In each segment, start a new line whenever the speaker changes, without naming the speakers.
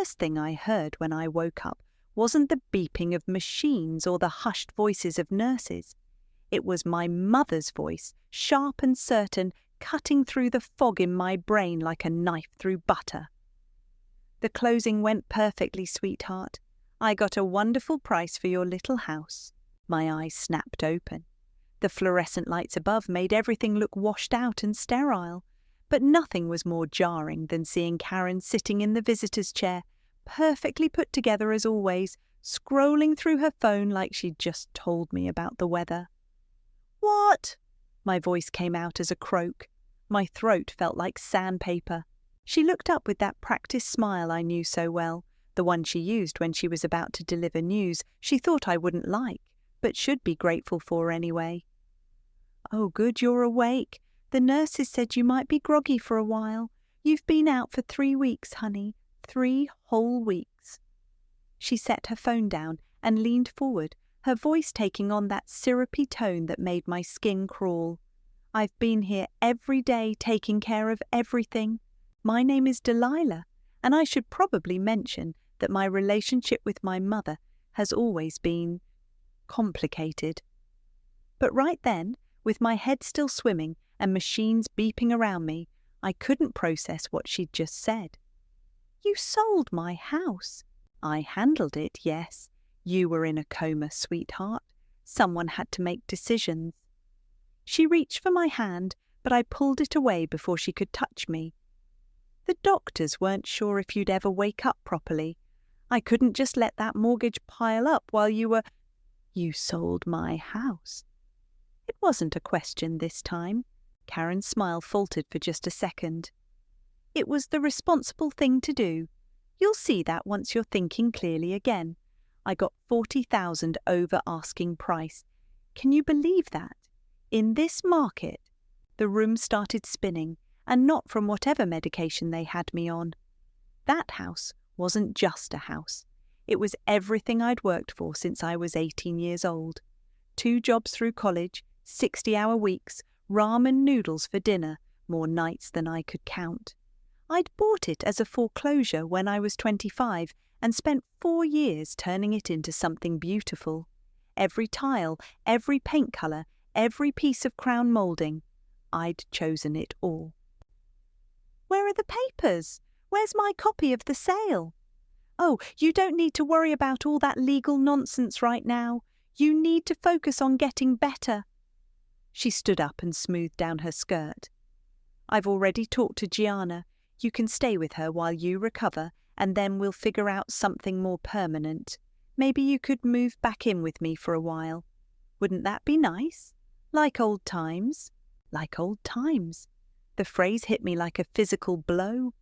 first thing I heard when I woke up wasn't the beeping of machines or the hushed voices of nurses. It was my mother's voice, sharp and certain, cutting through the fog in my brain like a knife through butter. "The closing went perfectly, sweetheart. I got a wonderful price for your little house." My eyes snapped open. The fluorescent lights above made everything look washed out and sterile, but nothing was more jarring than seeing Karen sitting in the visitor's chair, perfectly put together as always, scrolling through her phone like she'd just told me about the weather. "What?" My voice came out as a croak. My throat felt like sandpaper. She looked up with that practiced smile I knew so well, the one she used when she was about to deliver news she thought I wouldn't like, but should be grateful for anyway. "Oh, good you're awake. The nurses said you might be groggy for a while. You've been out for 3 weeks, honey. 3 whole weeks." She set her phone down and leaned forward, her voice taking on that syrupy tone that made my skin crawl. "I've been here every day taking care of everything. My name is Delilah, and I should probably mention that my relationship with my mother has always been complicated." But right then, with my head still swimming and machines beeping around me, I couldn't process what she'd just said. "You sold my house." "I handled it, yes. You were in a coma, sweetheart. Someone had to make decisions." She reached for my hand, but I pulled it away before she could touch me. "The doctors weren't sure if you'd ever wake up properly. I couldn't just let that mortgage pile up while you were—" "You sold my house." It wasn't a question this time. Karen's smile faltered for just a second. "It was the responsible thing to do. You'll see that once you're thinking clearly again. I got 40,000 over asking price. Can you believe that? In this market?" The room started spinning, and not from whatever medication they had me on. That house wasn't just a house. It was everything I'd worked for since I was 18 years old. 2 jobs through college, 60-hour weeks, ramen noodles for dinner, more nights than I could count. I'd bought it as a foreclosure when I was 25 and spent 4 years turning it into something beautiful. Every tile, every paint colour, every piece of crown moulding. I'd chosen it all. "Where are the papers? Where's my copy of the sale?" "Oh, you don't need to worry about all that legal nonsense right now. You need to focus on getting better." She stood up and smoothed down her skirt. "I've already talked to Gianna. You can stay with her while you recover, and then we'll figure out something more permanent. Maybe you could move back in with me for a while. Wouldn't that be nice? Like old times." Like old times. The phrase hit me like a physical blow.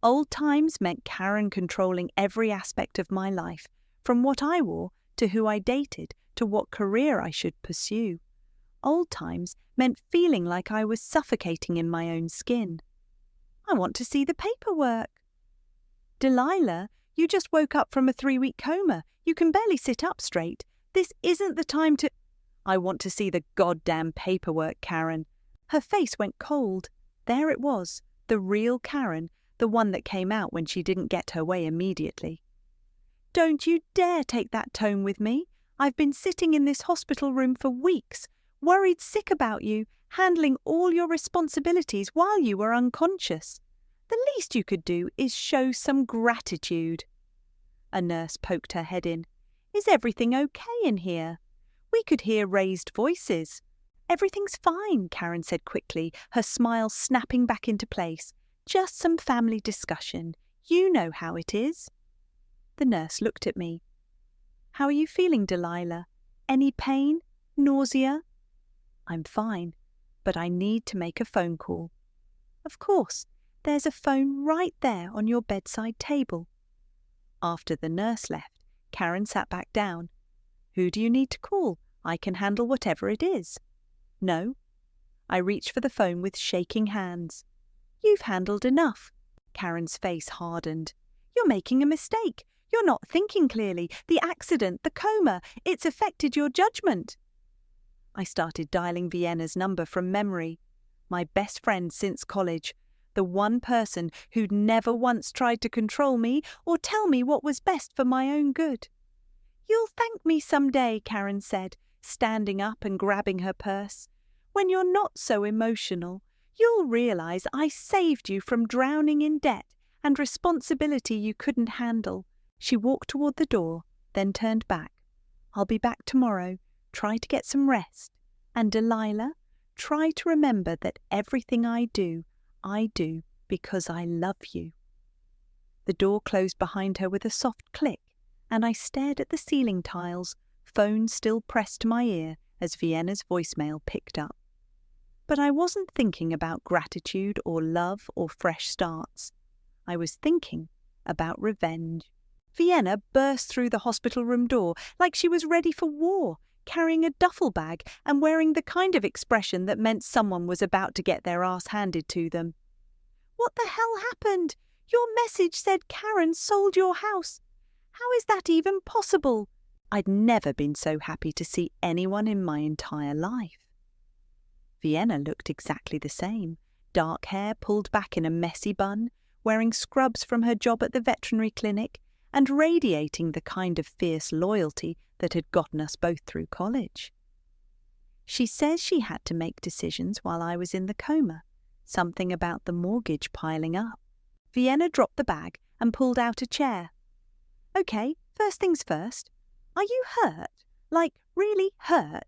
Old times meant Karen controlling every aspect of my life, from what I wore to who I dated to what career I should pursue. Old times meant feeling like I was suffocating in my own skin. "I want to see the paperwork." "Delilah, you just woke up from a 3-week coma. You can barely sit up straight. This isn't the time to—" "I want to see the goddamn paperwork, Karen." Her face went cold. There it was, the real Karen, the one that came out when she didn't get her way immediately. "Don't you dare take that tone with me. I've been sitting in this hospital room for weeks, worried sick about you, handling all your responsibilities while you were unconscious. The least you could do is show some gratitude." A nurse poked her head in. "Is everything okay in here?" We could hear raised voices. "Everything's fine," Karen said quickly, her smile snapping back into place. "Just some family discussion. You know how it is." The nurse looked at me. "How are you feeling, Delilah? Any pain? Nausea?" "I'm fine, but I need to make a phone call." "Of course. There's a phone right there on your bedside table." After the nurse left, Karen sat back down. "Who do you need to call? I can handle whatever it is." "No." I reached for the phone with shaking hands. "You've handled enough." Karen's face hardened. "You're making a mistake. You're not thinking clearly. The accident, the coma, it's affected your judgment." I started dialing Vienna's number from memory. My best friend since college. the one person who'd never once tried to control me or tell me what was best for my own good. "You'll thank me someday," Karen said, standing up and grabbing her purse. "When you're not so emotional, you'll realize I saved you from drowning in debt and responsibility you couldn't handle." She walked toward the door, then turned back. "I'll be back tomorrow. Try to get some rest. And Delilah, try to remember that everything I do because I love you." The door closed behind her with a soft click, and I stared at the ceiling tiles, phone still pressed to my ear as Vienna's voicemail picked up. But I wasn't thinking about gratitude or love or fresh starts. I was thinking about revenge. Vienna burst through the hospital room door like she was ready for war, carrying a duffel bag and wearing the kind of expression that meant someone was about to get their ass handed to them. "What the hell happened? Your message said Karen sold your house. How is that even possible?" I'd never been so happy to see anyone in my entire life. Vienna looked exactly the same, dark hair pulled back in a messy bun, wearing scrubs from her job at the veterinary clinic, and radiating the kind of fierce loyalty that had gotten us both through college. She says she had to make decisions while I was in the coma, something about the mortgage piling up. Vienna dropped the bag and pulled out a chair. "Okay, first things first. Are you hurt? Like, really hurt?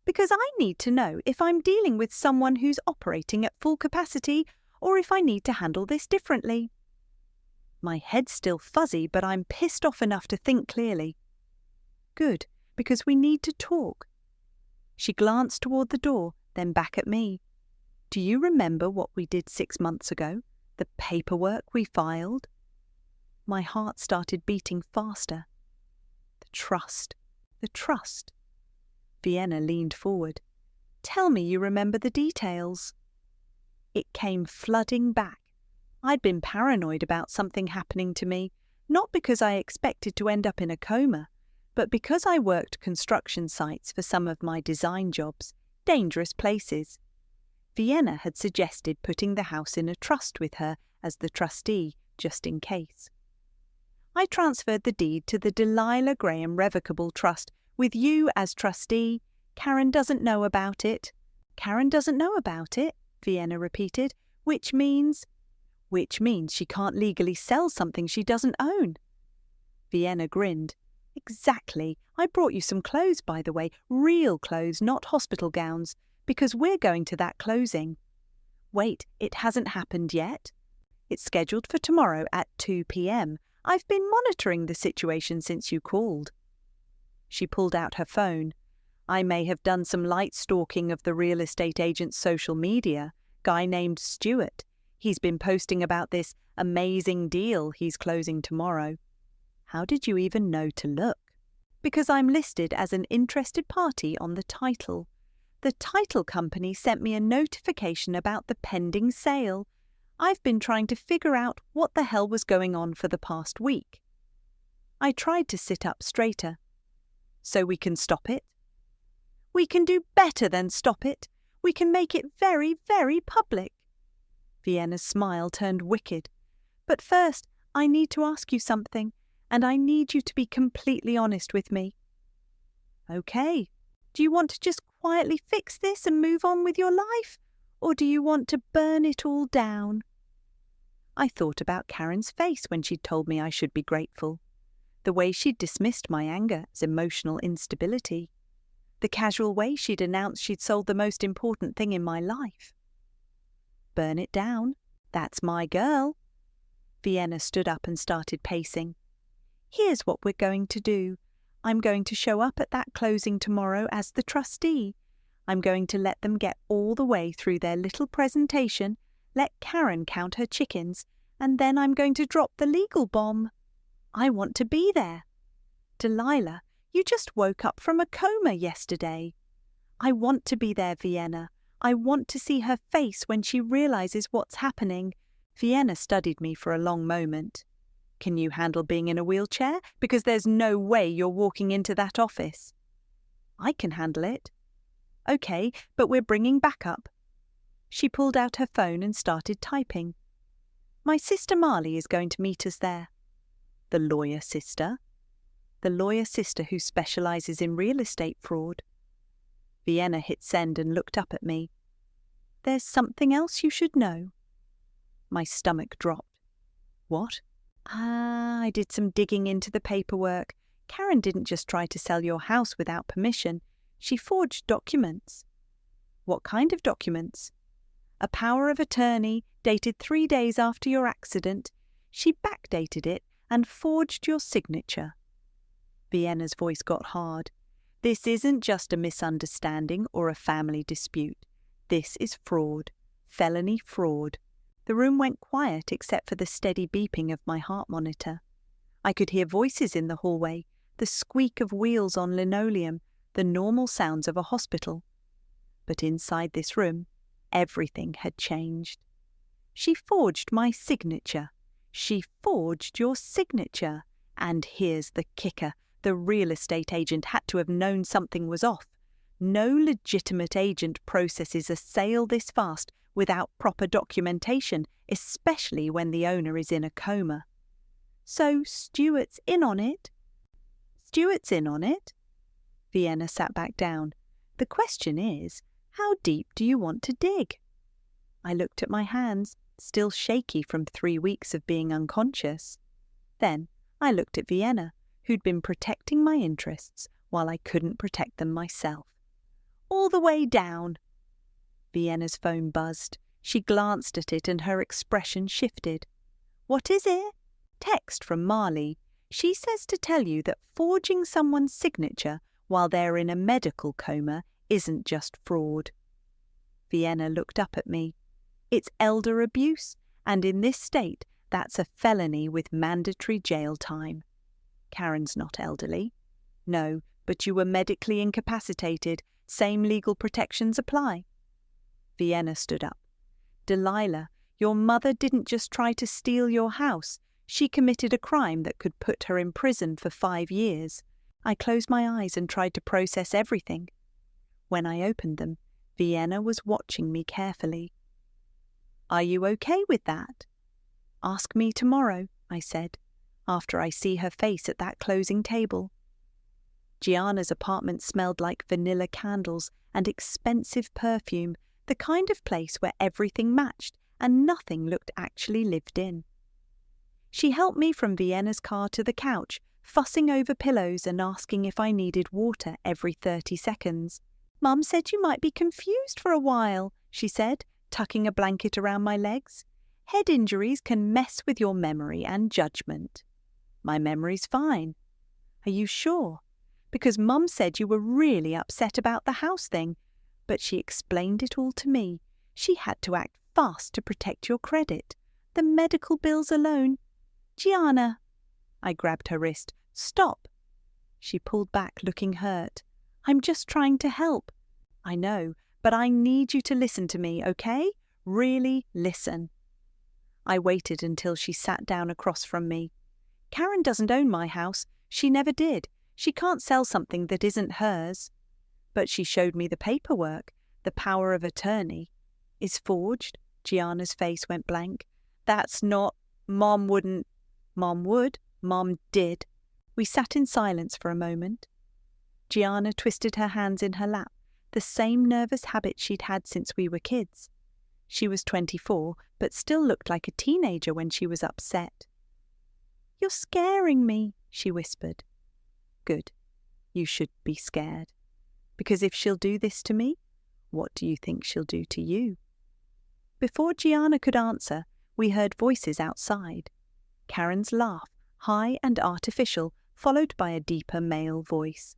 Because I need to know if I'm dealing with someone who's operating at full capacity or if I need to handle this differently." My head's still fuzzy, but I'm pissed off enough to think clearly. "Good, because we need to talk." She glanced toward the door, then back at me. "Do you remember what we did 6 months ago? The paperwork we filed?" My heart started beating faster. The trust. Vienna leaned forward. "Tell me you remember the details." It came flooding back. I'd been paranoid about something happening to me, not because I expected to end up in a coma, but because I worked construction sites for some of my design jobs, dangerous places. Vienna had suggested putting the house in a trust with her as the trustee, just in case. I transferred the deed to the Delilah Graham Revocable Trust with you as trustee. Karen doesn't know about it." "Karen doesn't know about it," Vienna repeated, which means she can't legally sell something she doesn't own." Vienna grinned. "Exactly. I brought you some clothes, by the way, real clothes, not hospital gowns, because we're going to that closing. Wait, it hasn't happened yet? It's scheduled for tomorrow at 2 p.m. I've been monitoring the situation since you called." She pulled out her phone. I may have done some light stalking of the real estate agent's social media, guy named Stuart. He's been posting about this amazing deal he's closing tomorrow. "How did you even know to look?" "Because I'm listed as an interested party on the title. The title company sent me a notification about the pending sale. I've been trying to figure out what the hell was going on for the past week." I tried to sit up straighter. "So we can stop it?" "We can do better than stop it. We can make it very, very public." Vienna's smile turned wicked. "But first, I need to ask you something, and I need you to be completely honest with me." "Okay. Do you want to just quietly fix this and move on with your life? Or do you want to burn it all down?" I thought about Karen's face when she'd told me I should be grateful. The way she'd dismissed my anger as emotional instability. The casual way she'd announced she'd sold the most important thing in my life. "Burn it down. That's my girl." Vienna stood up and started pacing. "Here's what we're going to do. I'm going to show up at that closing tomorrow as the trustee. I'm going to let them get all the way through their little presentation, let Karen count her chickens, and then I'm going to drop the legal bomb. I want to be there. Delilah, you just woke up from a coma yesterday. I want to be there, Vienna. I want to see her face when she realizes what's happening." Vienna studied me for a long moment. "Can you handle being in a wheelchair? Because there's no way you're walking into that office." "I can handle it." "Okay, but we're bringing backup." She pulled out her phone and started typing. My sister Marley is going to meet us there. The lawyer sister? The lawyer sister who specializes in real estate fraud. Vienna hit send and looked up at me. There's something else you should know. My stomach dropped. What? I did some digging into the paperwork. Karen didn't just try to sell your house without permission. She forged documents. What kind of documents? A power of attorney dated 3 days after your accident. She backdated it and forged your signature. Vienna's voice got hard. This isn't just a misunderstanding or a family dispute. This is fraud. Felony fraud. The room went quiet except for the steady beeping of my heart monitor. I could hear voices in the hallway, the squeak of wheels on linoleum, the normal sounds of a hospital. But inside this room, everything had changed. She forged my signature. She forged your signature. And here's the kicker. The real estate agent had to have known something was off. No legitimate agent processes a sale this fast without proper documentation, especially when the owner is in a coma. So Stuart's in on it? Stuart's in on it? Vienna sat back down. The question is, how deep do you want to dig? I looked at my hands, still shaky from 3 weeks of being unconscious. Then I looked at Vienna, who'd been protecting my interests while I couldn't protect them myself. All the way down. Vienna's phone buzzed. She glanced at it and her expression shifted. What is it? Text from Marley. She says to tell you that forging someone's signature while they're in a medical coma isn't just fraud. Vienna looked up at me. It's elder abuse, and in this state, that's a felony with mandatory jail time. Karen's not elderly. No, but you were medically incapacitated. Same legal protections apply. Vienna stood up. Delilah, your mother didn't just try to steal your house. She committed a crime that could put her in prison for 5 years. I closed my eyes and tried to process everything. When I opened them, Vienna was watching me carefully. Are you okay with that? Ask me tomorrow, I said, after I see her face at that closing table. Gianna's apartment smelled like vanilla candles and expensive perfume, the kind of place where everything matched and nothing looked actually lived in. She helped me from Vienna's car to the couch, fussing over pillows and asking if I needed water every 30 seconds. Mum said you might be confused for a while, she said, tucking a blanket around my legs. Head injuries can mess with your memory and judgment. My memory's fine. Are you sure? Because Mum said you were really upset about the house thing, but she explained it all to me. She had to act fast to protect your credit. The medical bills alone. Gianna. I grabbed her wrist. Stop. She pulled back, looking hurt. I'm just trying to help. I know, but I need you to listen to me, okay? Really listen. I waited until she sat down across from me. Karen doesn't own my house. She never did. She can't sell something that isn't hers. But she showed me the paperwork. The power of attorney is forged. Gianna's face went blank. That's not... Mom wouldn't... Mom would. Mom did. We sat in silence for a moment. Gianna twisted her hands in her lap, the same nervous habit she'd had since we were kids. She was 24, but still looked like a teenager when she was upset. You're scaring me, she whispered. Good. You should be scared. Because if she'll do this to me, what do you think she'll do to you? Before Gianna could answer, we heard voices outside. Karen's laugh, high and artificial, followed by a deeper male voice.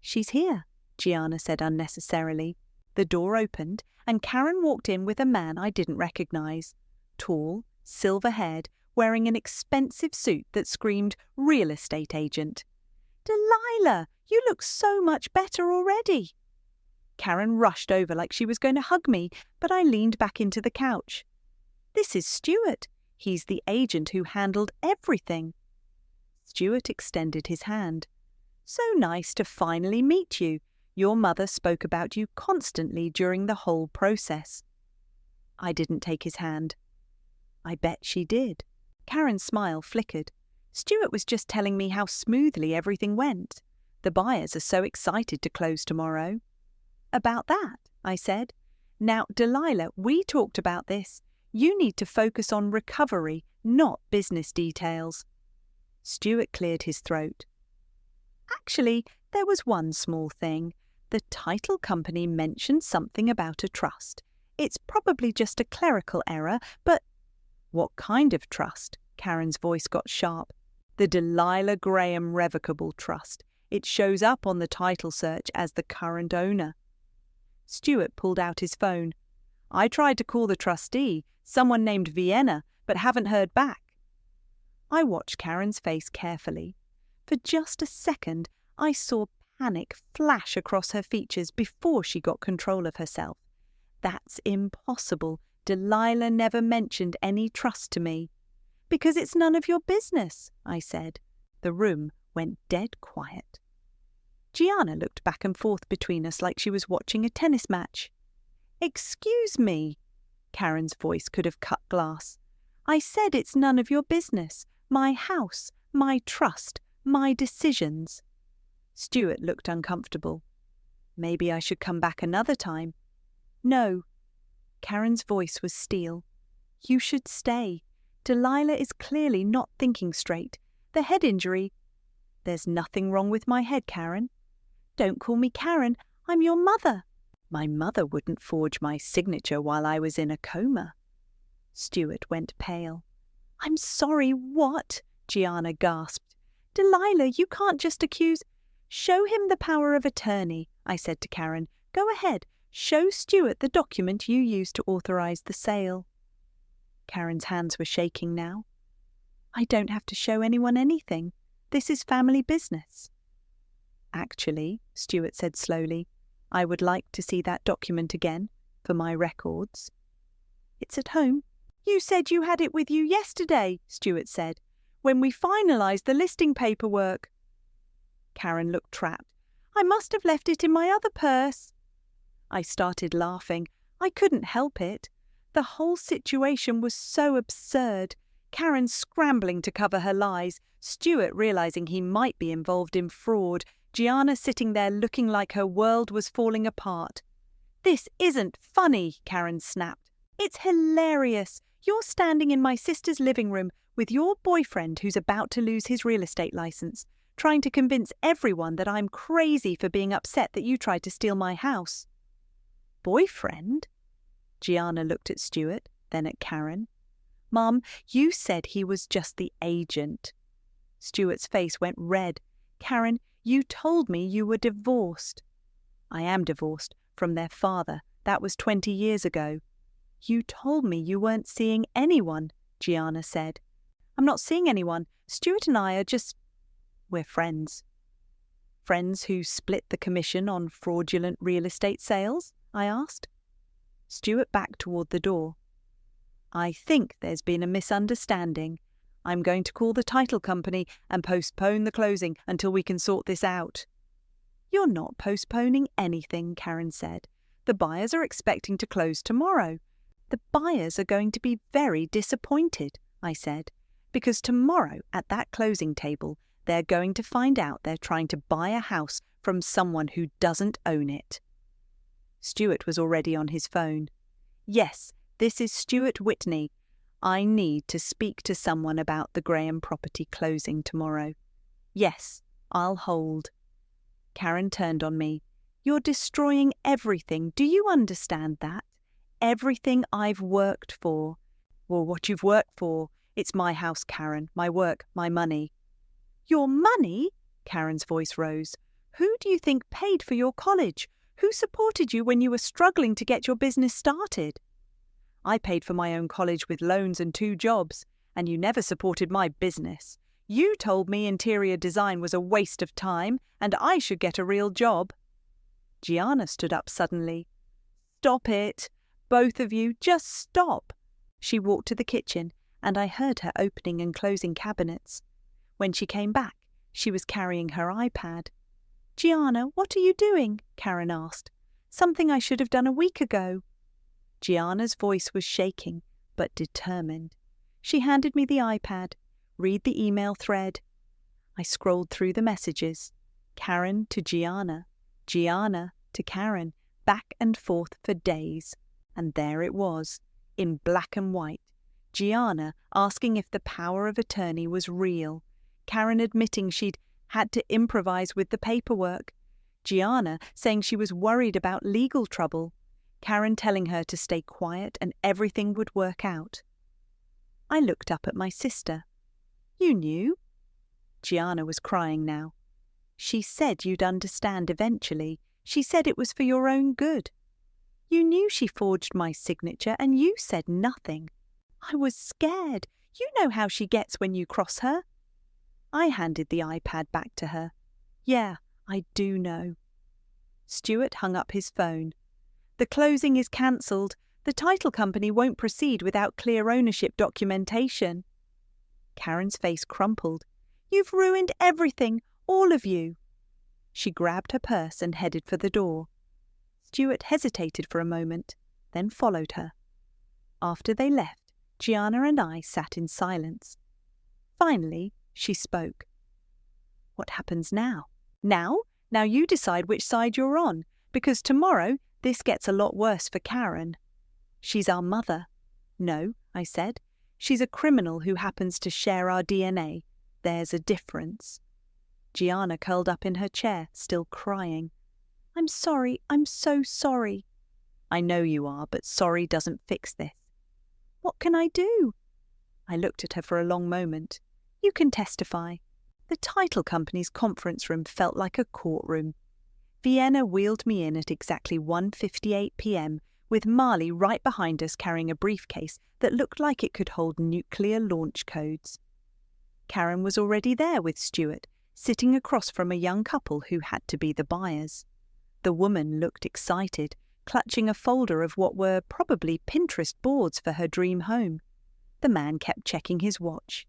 She's here, Gianna said unnecessarily. The door opened, and Karen walked in with a man I didn't recognize. Tall, silver-haired, wearing an expensive suit that screamed real estate agent. Delilah, you look so much better already. Karen rushed over like she was going to hug me, but I leaned back into the couch. This is Stuart. He's the agent who handled everything. Stuart extended his hand. So nice to finally meet you. Your mother spoke about you constantly during the whole process. I didn't take his hand. I bet she did. Karen's smile flickered. Stuart was just telling me how smoothly everything went. The buyers are so excited to close tomorrow. About that, I said. Now, Delilah, we talked about this. You need to focus on recovery, not business details. Stuart cleared his throat. Actually, there was one small thing. The title company mentioned something about a trust. It's probably just a clerical error, but… What kind of trust? Karen's voice got sharp. The Delilah Graham Revocable Trust. It shows up on the title search as the current owner. Stuart pulled out his phone. I tried to call the trustee, someone named Vienna, but haven't heard back. I watched Karen's face carefully. For just a second, I saw panic flash across her features before she got control of herself. That's impossible. Delilah never mentioned any trust to me. Because it's none of your business, I said. The room went dead quiet. Gianna looked back and forth between us like she was watching a tennis match. Excuse me. Karen's voice could have cut glass. I said it's none of your business. My house, my trust, my decisions. Stuart looked uncomfortable. Maybe I should come back another time. No. Karen's voice was steel. You should stay. Delilah is clearly not thinking straight. The head injury… There's nothing wrong with my head, Karen. Don't call me Karen. I'm your mother. My mother wouldn't forge my signature while I was in a coma. Stuart went pale. I'm sorry, what? Gianna gasped. Delilah, you can't just accuse… Show him the power of attorney, I said to Karen. Go ahead. Show Stuart the document you used to authorize the sale. Karen's hands were shaking now. I don't have to show anyone anything. This is family business. Actually, Stuart said slowly, I would like to see that document again, for my records. It's at home. You said you had it with you yesterday, Stuart said, when we finalized the listing paperwork. Karen looked trapped. I must have left it in my other purse. I started laughing. I couldn't help it. The whole situation was so absurd. Karen scrambling to cover her lies, Stuart realizing he might be involved in fraud, Gianna sitting there looking like her world was falling apart. This isn't funny, Karen snapped. It's hilarious. You're standing in my sister's living room with your boyfriend who's about to lose his real estate license, trying to convince everyone that I'm crazy for being upset that you tried to steal my house. Boyfriend? Gianna looked at Stuart, then at Karen. Mum, you said he was just the agent. Stuart's face went red. Karen, you told me you were divorced. I am divorced from their father. That was 20 years ago. You told me you weren't seeing anyone, Gianna said. I'm not seeing anyone. Stuart and I are just… We're friends. Friends who split the commission on fraudulent real estate sales? I asked. Stuart backed toward the door. I think there's been a misunderstanding. I'm going to call the title company and postpone the closing until we can sort this out. You're not postponing anything, Karen said. The buyers are expecting to close tomorrow. The buyers are going to be very disappointed, I said, because tomorrow at that closing table, they're going to find out they're trying to buy a house from someone who doesn't own it. Stuart was already on his phone. Yes, this is Stuart Whitney. I need to speak to someone about the Graham property closing tomorrow. Yes, I'll hold. Karen turned on me. You're destroying everything. Do you understand that? Everything I've worked for. Well, what you've worked for. It's my house, Karen. My work, my money. Your money? Karen's voice rose. Who do you think paid for your college? Who supported you when you were struggling to get your business started? I paid for my own college with loans and 2 jobs, and you never supported my business. You told me interior design was a waste of time, and I should get a real job. Gianna stood up suddenly. Stop it. Both of you, just stop. She walked to the kitchen, and I heard her opening and closing cabinets. When she came back, she was carrying her iPad. Gianna, what are you doing? Karen asked. Something I should have done a week ago. Gianna's voice was shaking, but determined. She handed me the iPad. Read the email thread. I scrolled through the messages. Karen to Gianna, Gianna to Karen, back and forth for days. And there it was, in black and white. Gianna asking if the power of attorney was real. Karen admitting she'd had to improvise with the paperwork. Gianna saying she was worried about legal trouble. Karen telling her to stay quiet and everything would work out. I looked up at my sister. You knew? Gianna was crying now. She said you'd understand eventually. She said it was for your own good. You knew she forged my signature and you said nothing. I was scared. You know how she gets when you cross her. I handed the iPad back to her. Yeah, I do know. Stuart hung up his phone. The closing is cancelled. The title company won't proceed without clear ownership documentation. Karen's face crumpled. You've ruined everything, all of you. She grabbed her purse and headed for the door. Stuart hesitated for a moment, then followed her. After they left, Gianna and I sat in silence. Finally, she spoke. What happens now? Now you decide which side you're on, because tomorrow this gets a lot worse for Karen. She's our mother. No, I said. She's a criminal who happens to share our DNA. There's a difference. Gianna curled up in her chair, still crying. I'm sorry, I'm so sorry. I know you are, but sorry doesn't fix this. What can I do? I looked at her for a long moment. You can testify. The title company's conference room felt like a courtroom. Vienna wheeled me in at exactly 1:58 p.m. with Marley right behind us carrying a briefcase that looked like it could hold nuclear launch codes. Karen was already there with Stuart, sitting across from a young couple who had to be the buyers. The woman looked excited, clutching a folder of what were probably Pinterest boards for her dream home. The man kept checking his watch.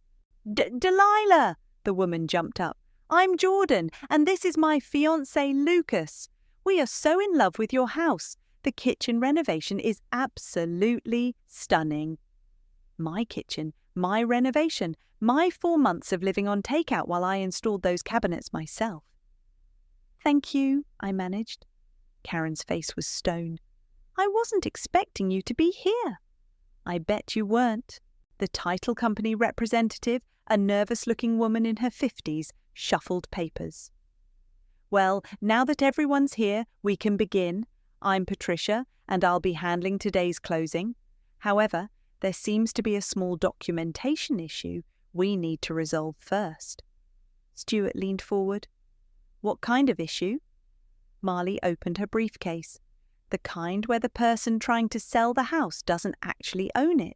Delilah! The woman jumped up. I'm Jordan, and this is my fiancé Lucas. We are so in love with your house. The kitchen renovation is absolutely stunning. My kitchen, my renovation, my 4 months of living on takeout while I installed those cabinets myself. Thank you, I managed. Karen's face was stone. I wasn't expecting you to be here. I bet you weren't. The title company representative, a nervous-looking woman in her 50s, shuffled papers. Well, now that everyone's here, we can begin. I'm Patricia, and I'll be handling today's closing. However, there seems to be a small documentation issue we need to resolve first. Stuart leaned forward. What kind of issue? Marley opened her briefcase. The kind where the person trying to sell the house doesn't actually own it.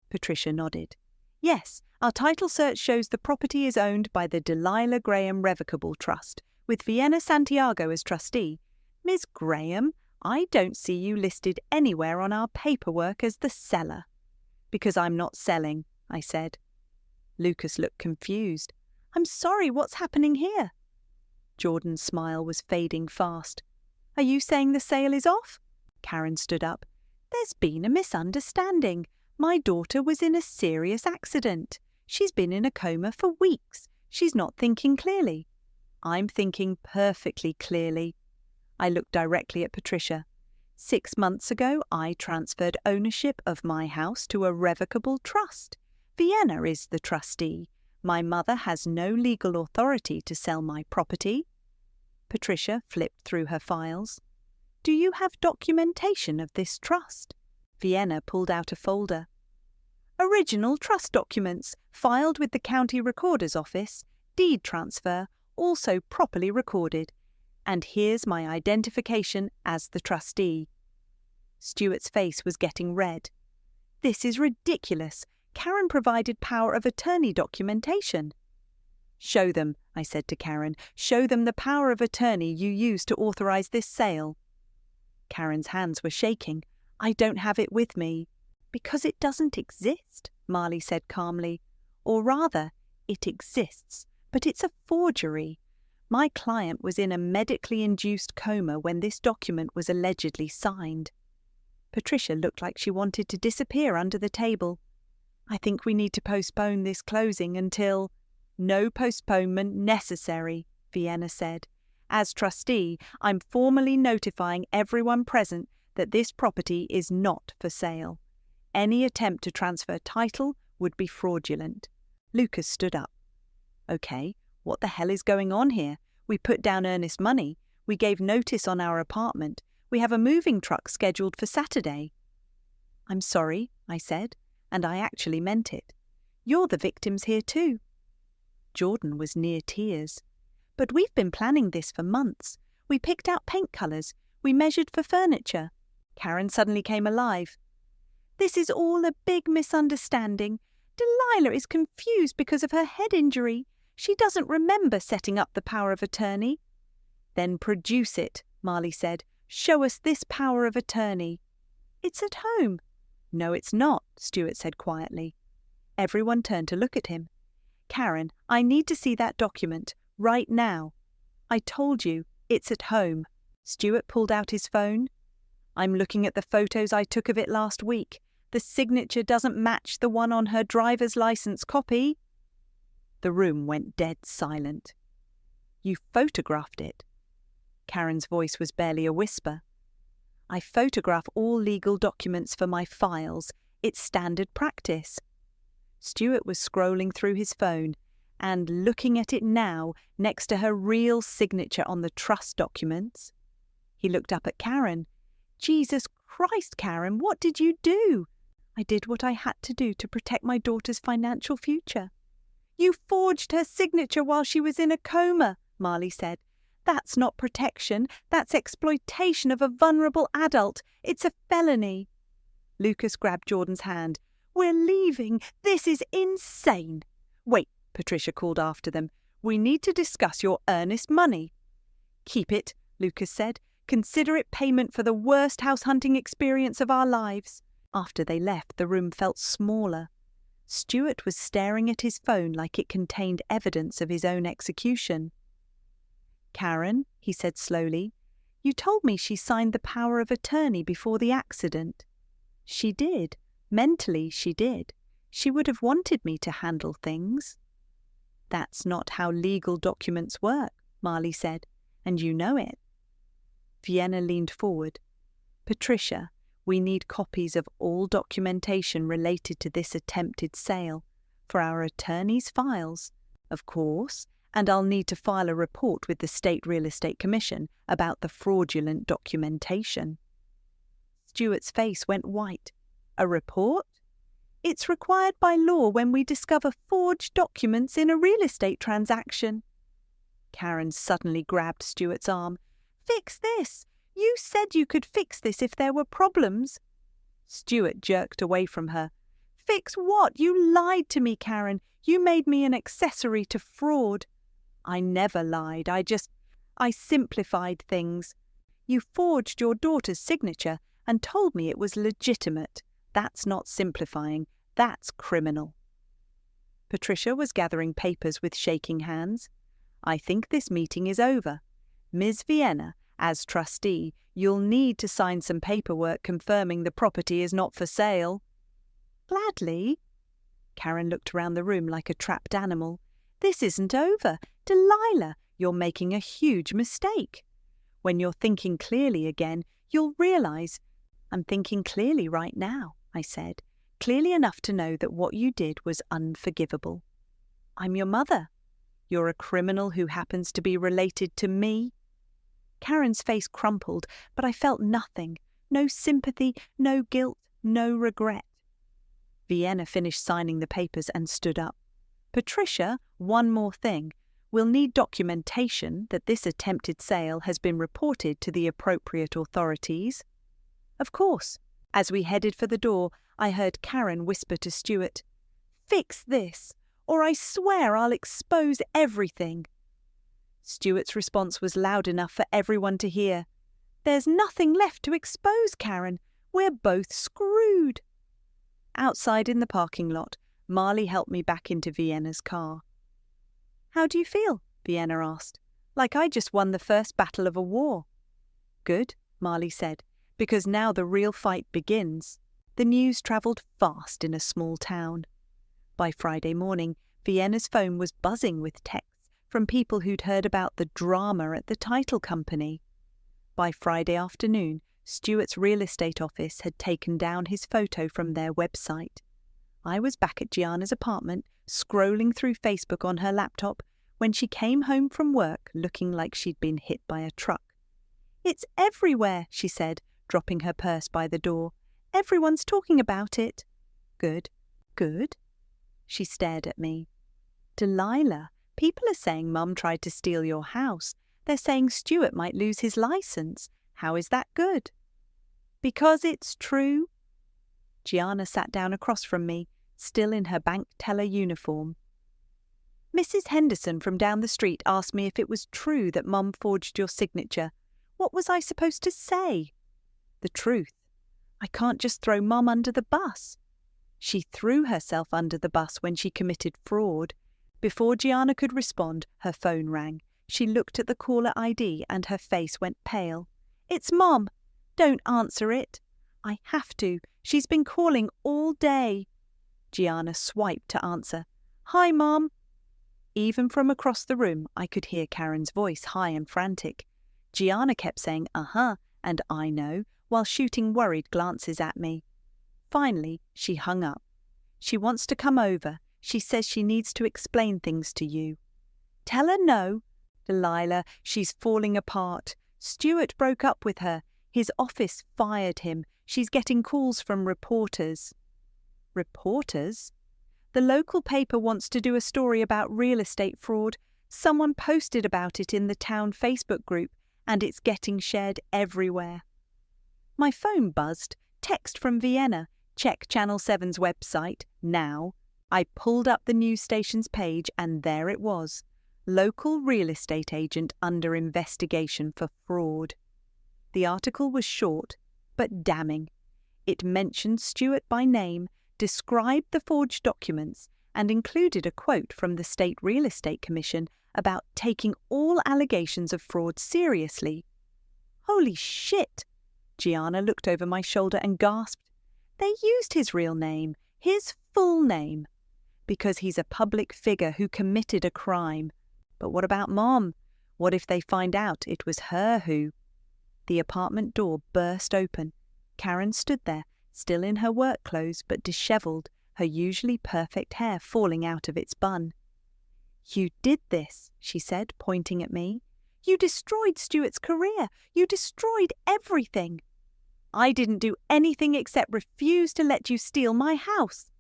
Patricia nodded. Yes, our title search shows the property is owned by the Delilah Graham Revocable Trust, with Vienna Santiago as trustee. Ms. Graham, I don't see you listed anywhere on our paperwork as the seller. Because I'm not selling, I said. Lucas looked confused. I'm sorry, what's happening here? Jordan's smile was fading fast. Are you saying the sale is off? Karen stood up. There's been a misunderstanding. My daughter was in a serious accident. She's been in a coma for weeks. She's not thinking clearly. I'm thinking perfectly clearly. I looked directly at Patricia. 6 months ago, I transferred ownership of my house to a revocable trust. Vienna is the trustee. My mother has no legal authority to sell my property. Patricia flipped through her files. Do you have documentation of this trust? Vienna pulled out a folder. Original trust documents, filed with the county recorder's office, deed transfer, also properly recorded. And here's my identification as the trustee. Stuart's face was getting red. This is ridiculous. Karen provided power of attorney documentation. Show them, I said to Karen. Show them the power of attorney you used to authorize this sale. Karen's hands were shaking. I don't have it with me. Because it doesn't exist, Marley said calmly. Or rather, it exists, but it's a forgery. My client was in a medically induced coma when this document was allegedly signed. Patricia looked like she wanted to disappear under the table. I think we need to postpone this closing until— No postponement necessary, Vienna said. As trustee, I'm formally notifying everyone present that this property is not for sale. Any attempt to transfer title would be fraudulent. Lucas stood up. Okay, what the hell is going on here? We put down earnest money. We gave notice on our apartment. We have a moving truck scheduled for Saturday. I'm sorry, I said, and I actually meant it. You're the victims here too. Jordan was near tears. But we've been planning this for months. We picked out paint colours. We measured for furniture. Karen suddenly came alive. This is all a big misunderstanding. Delilah is confused because of her head injury. She doesn't remember setting up the power of attorney. Then produce it, Marley said. Show us this power of attorney. It's at home. No, it's not, Stuart said quietly. Everyone turned to look at him. Karen, I need to see that document, right now. I told you, it's at home. Stuart pulled out his phone. I'm looking at the photos I took of it last week. The signature doesn't match the one on her driver's license copy. The room went dead silent. You photographed it. Karen's voice was barely a whisper. I photograph all legal documents for my files. It's standard practice. Stuart was scrolling through his phone and looking at it now next to her real signature on the trust documents. He looked up at Karen. Jesus Christ, Karen, what did you do? I did what I had to do to protect my daughter's financial future. You forged her signature while she was in a coma, Marley said. That's not protection. That's exploitation of a vulnerable adult. It's a felony. Lucas grabbed Jordan's hand. We're leaving. This is insane. Wait, Patricia called after them. We need to discuss your earnest money. Keep it, Lucas said. Consider it payment for the worst house hunting experience of our lives. After they left, the room felt smaller. Stuart was staring at his phone like it contained evidence of his own execution. Karen, he said slowly, you told me she signed the power of attorney before the accident. She did. Mentally, she did. She would have wanted me to handle things. That's not how legal documents work, Marley said, and you know it. Vienna leaned forward. Patricia, we need copies of all documentation related to this attempted sale, for our attorney's files, of course, and I'll need to file a report with the State Real Estate Commission about the fraudulent documentation. Stuart's face went white. A report? It's required by law when we discover forged documents in a real estate transaction. Karen suddenly grabbed Stuart's arm. Fix this! You said you could fix this if there were problems. Stuart jerked away from her. Fix what? You lied to me, Karen. You made me an accessory to fraud. I never lied. I simplified things. You forged your daughter's signature and told me it was legitimate. That's not simplifying. That's criminal. Patricia was gathering papers with shaking hands. I think this meeting is over. Ms. Vienna, as trustee, you'll need to sign some paperwork confirming the property is not for sale. Gladly. Karen looked around the room like a trapped animal. This isn't over. Delilah, you're making a huge mistake. When you're thinking clearly again, you'll realize. I'm thinking clearly right now, I said, clearly enough to know that what you did was unforgivable. I'm your mother. You're a criminal who happens to be related to me. Karen's face crumpled, but I felt nothing. No sympathy, no guilt, no regret. Vienna finished signing the papers and stood up. Patricia, one more thing. We'll need documentation that this attempted sale has been reported to the appropriate authorities. Of course. As we headed for the door, I heard Karen whisper to Stuart, Fix this, or I swear I'll expose everything. Stuart's response was loud enough for everyone to hear. There's nothing left to expose, Karen. We're both screwed. Outside in the parking lot, Marley helped me back into Vienna's car. How do you feel? Vienna asked. Like I just won the first battle of a war. Good, Marley said, because now the real fight begins. The news travelled fast in a small town. By Friday morning, Vienna's phone was buzzing with texts from people who'd heard about the drama at the title company. By Friday afternoon, Stuart's real estate office had taken down his photo from their website. I was back at Gianna's apartment, scrolling through Facebook on her laptop, when she came home from work looking like she'd been hit by a truck. "It's everywhere," she said, dropping her purse by the door. "Everyone's talking about it." "Good. Good?" She stared at me. "Delilah, people are saying Mum tried to steal your house. They're saying Stuart might lose his license. How is that good?" "Because it's true." Gianna sat down across from me, still in her bank teller uniform. "Mrs. Henderson from down the street asked me if it was true that Mum forged your signature. What was I supposed to say?" "The truth. I can't just throw Mum under the bus." She threw herself under the bus when she committed fraud. Before Gianna could respond, her phone rang. She looked at the caller ID and her face went pale. "It's Mom. Don't answer it." "I have to. She's been calling all day." Gianna swiped to answer. "Hi, Mom." Even from across the room, I could hear Karen's voice, high and frantic. Gianna kept saying, "Uh-huh," and "I know," while shooting worried glances at me. Finally, she hung up. "She wants to come over. She says she needs to explain things to you." "Tell her no." "Delilah, she's falling apart. Stuart broke up with her. His office fired him. She's getting calls from reporters." "Reporters?" "The local paper wants to do a story about real estate fraud. Someone posted about it in the town Facebook group, and it's getting shared everywhere." My phone buzzed. Text from Vienna. "Check Channel 7's website, now." I pulled up the news station's page, and there it was. Local real estate agent under investigation for fraud. The article was short, but damning. It mentioned Stuart by name, described the forged documents, and included a quote from the State Real Estate Commission about taking all allegations of fraud seriously. "Holy shit!" Gianna looked over my shoulder and gasped. "They used his real name, his full name, because he's a public figure who committed a crime. But what about Mom? What if they find out it was her who—" The apartment door burst open. Karen stood there, still in her work clothes but dishevelled, her usually perfect hair falling out of its bun. "You did this," she said, pointing at me. "You destroyed Stuart's career. You destroyed everything." "I didn't do anything except refuse to let you steal my house."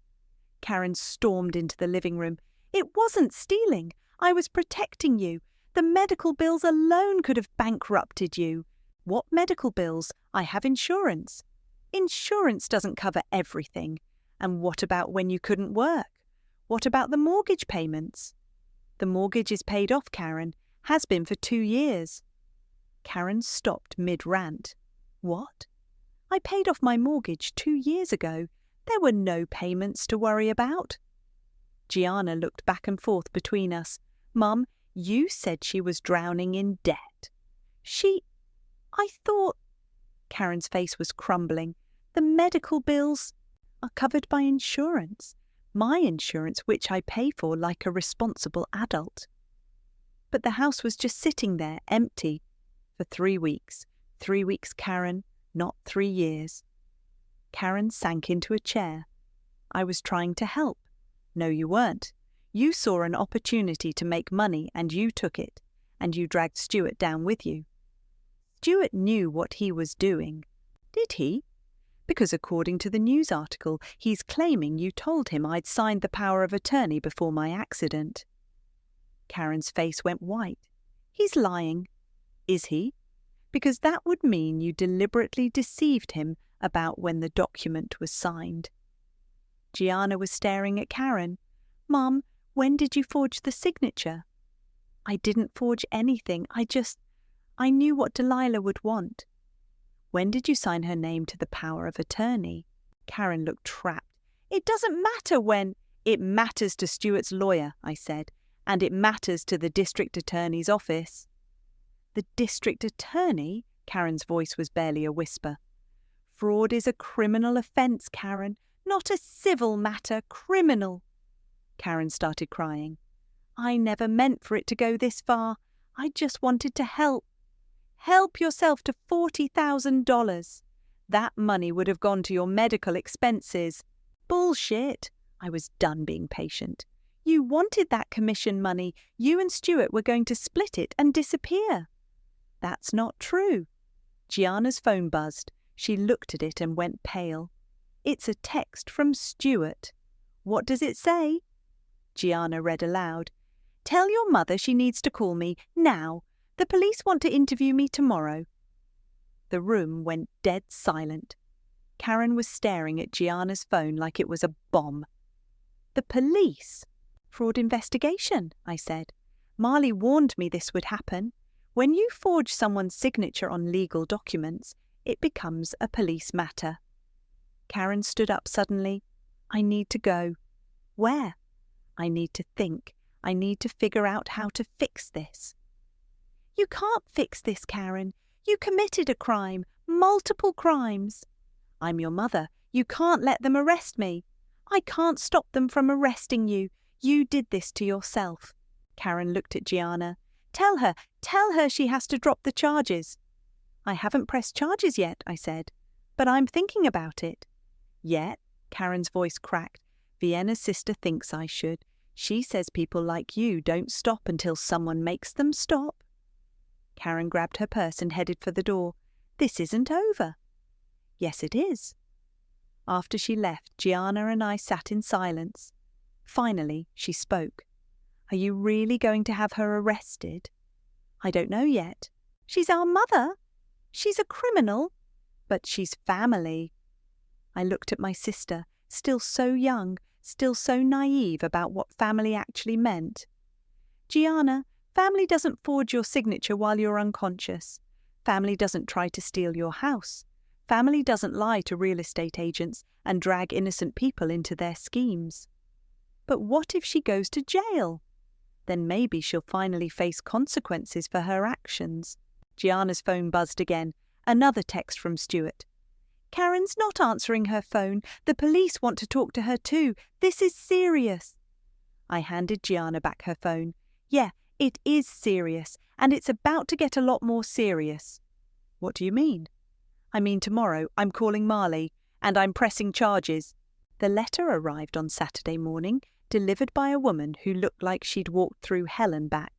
Karen stormed into the living room. "It wasn't stealing. I was protecting you. The medical bills alone could have bankrupted you." "What medical bills? I have insurance." "Insurance doesn't cover everything. And what about when you couldn't work? What about the mortgage payments?" "The mortgage is paid off, Karen. Has been for 2 years." Karen stopped mid-rant. "What?" "I paid off my mortgage 2 years ago. There were no payments to worry about." Gianna looked back and forth between us. "Mum, you said she was drowning in debt." I thought—" Karen's face was crumbling. "The medical bills are covered by insurance. My insurance, which I pay for like a responsible adult." "But the house was just sitting there, empty, for 3 weeks. 3 weeks, Karen, not 3 years. Karen sank into a chair. "I was trying to help." "No, you weren't. You saw an opportunity to make money and you took it, and you dragged Stuart down with you." "Stuart knew what he was doing." "Did he?" "Because according to the news article, he's claiming you told him I'd signed the power of attorney before my accident." Karen's face went white. "He's lying." "Is he?" "Because that would mean you deliberately deceived him about when the document was signed." Gianna was staring at Karen. "Mum, when did you forge the signature?" "I didn't forge anything. I knew what Delilah would want." "When did you sign her name to the power of attorney?" Karen looked trapped. "It doesn't matter when—" "It matters to Stuart's lawyer," I said, "and it matters to the district attorney's office." "The district attorney?" Karen's voice was barely a whisper. "Fraud is a criminal offence, Karen, not a civil matter, criminal." Karen started crying. I never meant for it to go this far. I just wanted to help. Help yourself to $40,000. That money would have gone to your medical expenses. Bullshit. I was done being patient. You wanted that commission money. You and Stuart were going to split it and disappear. That's not true. Gianna's phone buzzed. She looked at it and went pale. It's a text from Stuart. What does it say? Gianna read aloud. Tell your mother she needs to call me now. The police want to interview me tomorrow. The room went dead silent. Karen was staring at Gianna's phone like it was a bomb. The police? Fraud investigation, I said. Marley warned me this would happen. When you forge someone's signature on legal documents, it becomes a police matter. Karen stood up suddenly. I need to go. Where? I need to think. I need to figure out how to fix this. You can't fix this, Karen. You committed a crime, multiple crimes. I'm your mother. You can't let them arrest me. I can't stop them from arresting you. You did this to yourself. Karen looked at Gianna. Tell her she has to drop the charges. I haven't pressed charges yet, I said. But I'm thinking about it. Yet, Karen's voice cracked. Vienna's sister thinks I should. She says people like you don't stop until someone makes them stop. Karen grabbed her purse and headed for the door. This isn't over. Yes, it is. After she left, Gianna and I sat in silence. Finally, she spoke. Are you really going to have her arrested? I don't know yet. She's our mother. She's a criminal. But she's family. I looked at my sister, still so young, still so naive about what family actually meant. Gianna, family doesn't forge your signature while you're unconscious. Family doesn't try to steal your house. Family doesn't lie to real estate agents and drag innocent people into their schemes. But what if she goes to jail? Then maybe she'll finally face consequences for her actions. Gianna's phone buzzed again. Another text from Stuart. Karen's not answering her phone. The police want to talk to her too. This is serious. I handed Gianna back her phone. Yeah, it is serious, and it's about to get a lot more serious. What do you mean? I mean tomorrow I'm calling Marley, and I'm pressing charges. The letter arrived on Saturday morning, delivered by a woman who looked like she'd walked through hell and back.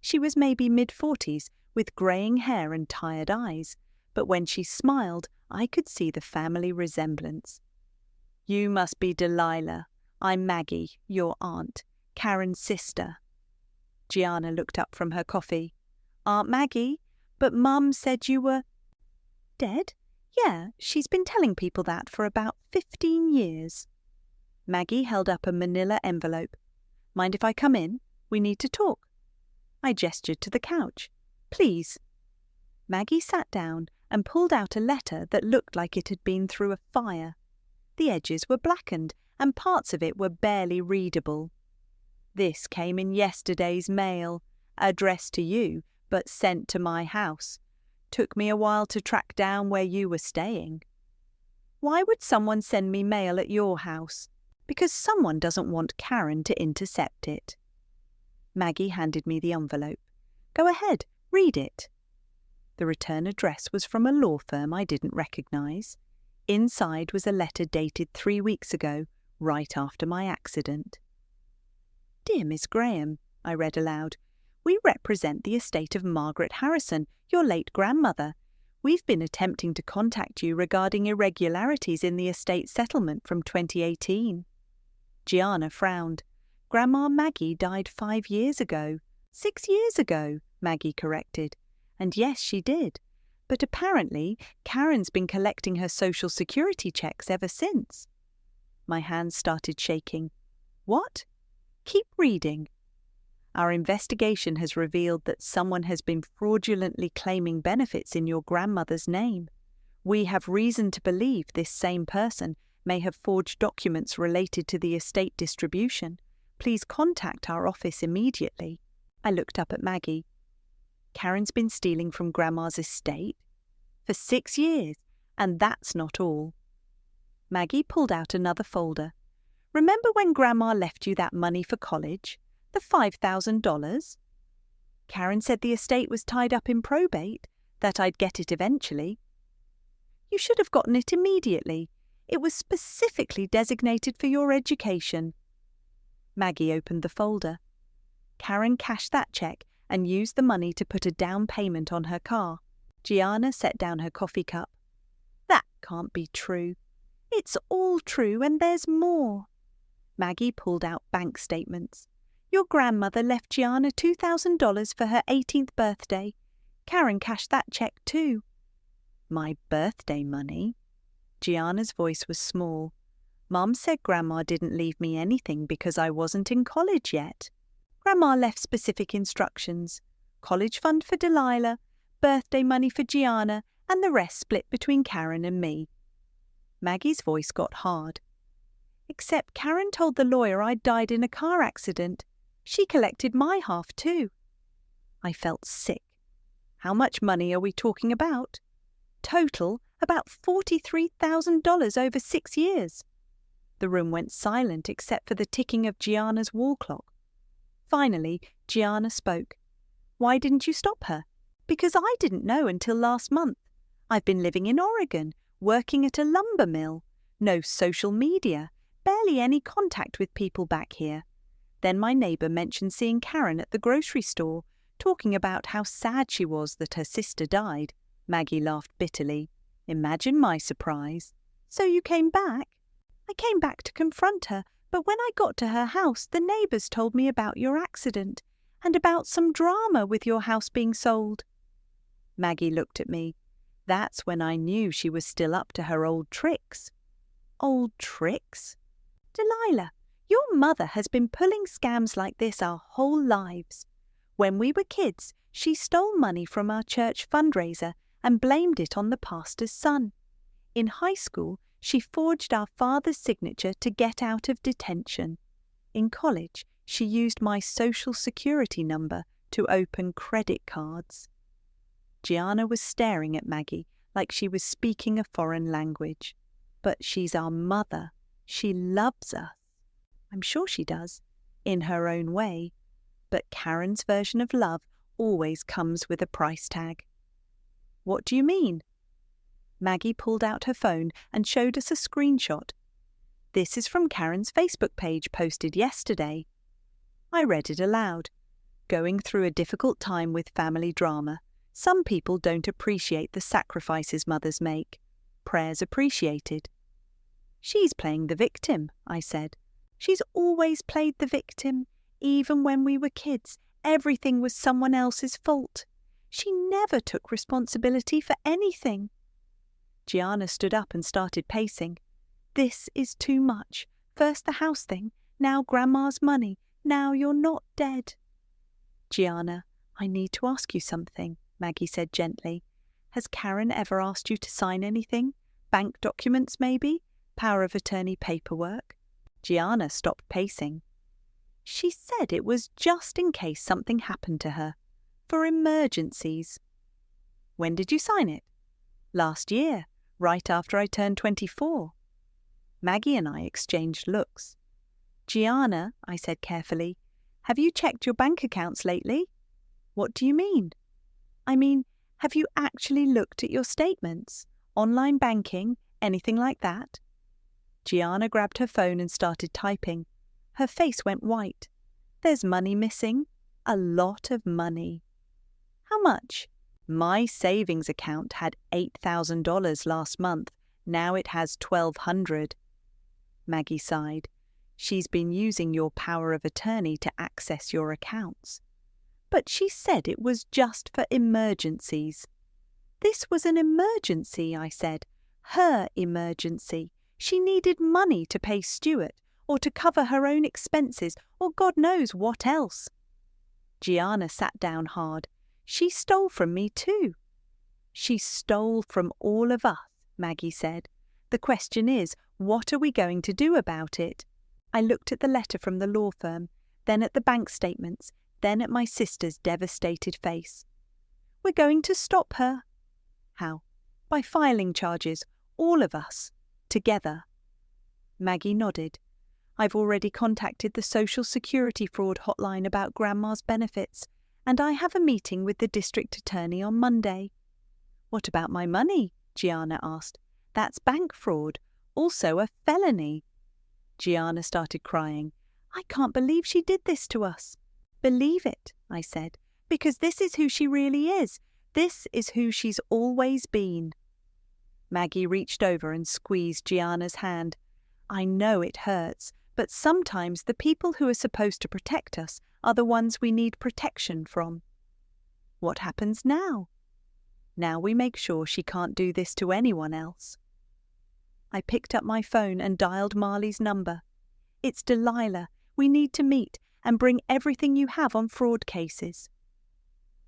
She was maybe mid-40s, with greying hair and tired eyes, but when she smiled, I could see the family resemblance. You must be Delilah. I'm Maggie, your aunt, Karen's sister. Gianna looked up from her coffee. Aunt Maggie? But Mum said you were... Dead? Yeah, she's been telling people that for about 15 years. Maggie held up a manila envelope. Mind if I come in? We need to talk. I gestured to the couch. Please. Maggie sat down and pulled out a letter that looked like it had been through a fire. The edges were blackened and parts of it were barely readable. This came in yesterday's mail, addressed to you, but sent to my house. Took me a while to track down where you were staying. Why would someone send me mail at your house? Because someone doesn't want Karen to intercept it. Maggie handed me the envelope. Go ahead, read it. The return address was from a law firm I didn't recognise. Inside was a letter dated 3 weeks ago, right after my accident. Dear Miss Graham, I read aloud, we represent the estate of Margaret Harrison, your late grandmother. We've been attempting to contact you regarding irregularities in the estate settlement from 2018. Gianna frowned. Grandma Maggie died 5 years ago. 6 years ago, Maggie corrected. And yes, she did. But apparently, Karen's been collecting her Social Security checks ever since. My hands started shaking. What? Keep reading. Our investigation has revealed that someone has been fraudulently claiming benefits in your grandmother's name. We have reason to believe this same person may have forged documents related to the estate distribution. Please contact our office immediately. I looked up at Maggie. Karen's been stealing from Grandma's estate for 6 years, and that's not all. Maggie pulled out another folder. Remember when Grandma left you that money for college? The $5,000? Karen said the estate was tied up in probate, that I'd get it eventually. You should have gotten it immediately. It was specifically designated for your education. Maggie opened the folder. Karen cashed that check and used the money to put a down payment on her car. Gianna set down her coffee cup. That can't be true. It's all true, and there's more. Maggie pulled out bank statements. Your grandmother left Gianna $2,000 for her 18th birthday. Karen cashed that check too. My birthday money? Gianna's voice was small. Mum said Grandma didn't leave me anything because I wasn't in college yet. Grandma left specific instructions. College fund for Delilah, birthday money for Gianna, and the rest split between Karen and me. Maggie's voice got hard. Except Karen told the lawyer I'd died in a car accident. She collected my half too. I felt sick. How much money are we talking about? Total, about $43,000 over 6 years. The room went silent except for the ticking of Gianna's wall clock. Finally, Gianna spoke. Why didn't you stop her? Because I didn't know until last month. I've been living in Oregon, working at a lumber mill. No social media, barely any contact with people back here. Then my neighbour mentioned seeing Karen at the grocery store, talking about how sad she was that her sister died. Maggie laughed bitterly. Imagine my surprise. So you came back? I came back to confront her, but when I got to her house, the neighbours told me about your accident and about some drama with your house being sold. Maggie looked at me. That's when I knew she was still up to her old tricks. Old tricks? Delilah, your mother has been pulling scams like this our whole lives. When we were kids, she stole money from our church fundraiser and blamed it on the pastor's son. In high school, she forged our father's signature to get out of detention. In college, she used my social security number to open credit cards. Gianna was staring at Maggie like she was speaking a foreign language. But she's our mother. She loves us. I'm sure she does, in her own way. But Karen's version of love always comes with a price tag. What do you mean? Maggie pulled out her phone and showed us a screenshot. This is from Karen's Facebook page posted yesterday. I read it aloud. Going through a difficult time with family drama. Some people don't appreciate the sacrifices mothers make. Prayers appreciated. She's playing the victim, I said. She's always played the victim. Even when we were kids, everything was someone else's fault. She never took responsibility for anything. Gianna stood up and started pacing. This is too much. First the house thing, now Grandma's money, now you're not dead. Gianna, I need to ask you something, Maggie said gently. Has Karen ever asked you to sign anything? Bank documents, maybe? Power of attorney paperwork? Gianna stopped pacing. She said it was just in case something happened to her. For emergencies. When did you sign it? Last year, right after I turned 24. Maggie and I exchanged looks. Gianna, I said carefully, have you checked your bank accounts lately? What do you mean? I mean, have you actually looked at your statements? Online banking, anything like that? Gianna grabbed her phone and started typing. Her face went white. There's money missing. A lot of money. How much? My savings account had $8,000 last month. Now it has $1,200. Maggie sighed. She's been using your power of attorney to access your accounts. But she said it was just for emergencies. This was an emergency, I said. Her emergency. She needed money to pay Stuart, or to cover her own expenses, or God knows what else. Gianna sat down hard. She stole from me too. She stole from all of us, Maggie said. The question is, what are we going to do about it? I looked at the letter from the law firm, then at the bank statements, then at my sister's devastated face. We're going to stop her. How? By filing charges, all of us, together. Maggie nodded. I've already contacted the Social Security fraud hotline about Grandma's benefits, and I have a meeting with the district attorney on Monday." "What about my money?" Gianna asked. "That's bank fraud, also a felony." Gianna started crying. "I can't believe she did this to us." "Believe it," I said, "because this is who she really is. This is who she's always been." Maggie reached over and squeezed Gianna's hand. "I know it hurts, but sometimes the people who are supposed to protect us are the ones we need protection from." "What happens now?" "Now we make sure she can't do this to anyone else." I picked up my phone and dialed Marley's number. "It's Delilah. We need to meet and bring everything you have on fraud cases."